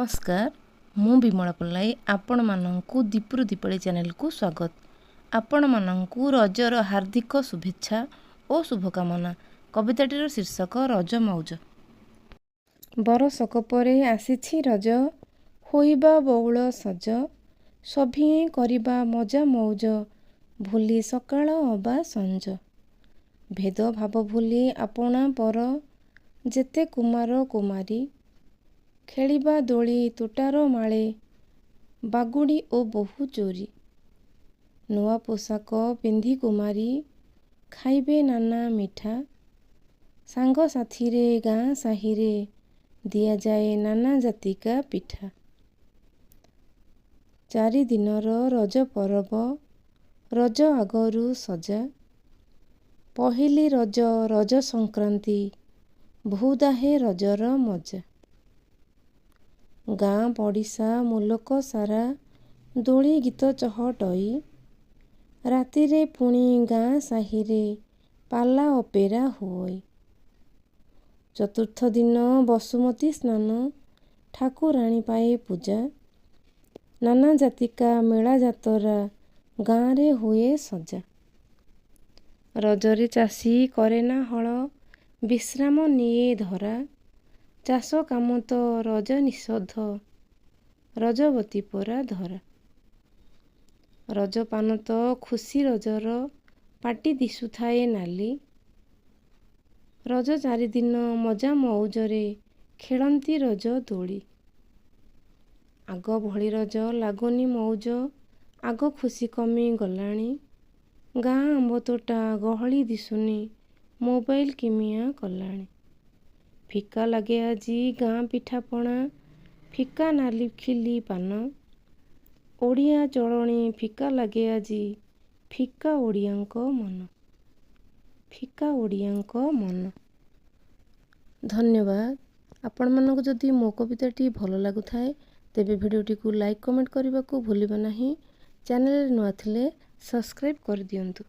नमस्कार मु विमला पल्लाई आपण मानंकु दीपुरु दीपावली चैनल को स्वागत। आपण मानंकु रजर हार्दिक शुभेच्छा और शुभकामना। कविताटीर शीर्षक रज मौज। बरसक परे आसीछि रज होइबा बौल सज सभिए करिबा मजा मौज भूली सकाळ अबा संज भेद भाव भूली आपणा पर जेते कुमार कुमारी खेलिबा दोली तोटार माळे बागुड़ी ओ बहु चोरी नुआ पोशाक पिंधि कुमारी खाइबे नाना मिठा सांग साथी रे गाँ साही रे दिया जाए नाना जातिका पिठा। चारि दिनर रज परब रज आगरू सजा पहिली रज रज संक्रांति बहुदाहे रजर मजा गाँ पड़िशा मुलक सारा दोली गीत चहटई राति रे पुणी गाँ साही रे पाला अपेरा होई। चतुर्थ दिन बसुमती स्नान ठाकुराणी पाए पूजा नाना जातिका मेला जातरा गाँ रे हुए सजा। रजरे चाषी करेना हल विश्राम निये धरा चाष काम तो रज निषध रजवती परा धरा। रज पान तो खुशी रजर पाटी दिशुथाए नाली रज चारि दिन मजा मौजरे खेलंती रज दोली। आग भली रज लागुनी मौज आग खुशी कमी गलाणी गाँ आंब तोटा गहली दिशुनी मोबाइल किमिया कलाणी। फिका लगे आजी गाँ पिठापणा फिका नाली खिली पान ओडिया चलणी फिका लगे आजी फिका ओडियांक मन फिका ओडियांक मन। धन्यवाद। आपण मानक जदि मो कविताटी भल लागुथाए तेबे भिडियोटी को लाइक कमेंट करने को भूलिबा नहीं। चैनल नुआ थिले सब्सक्राइब कर दियंतु।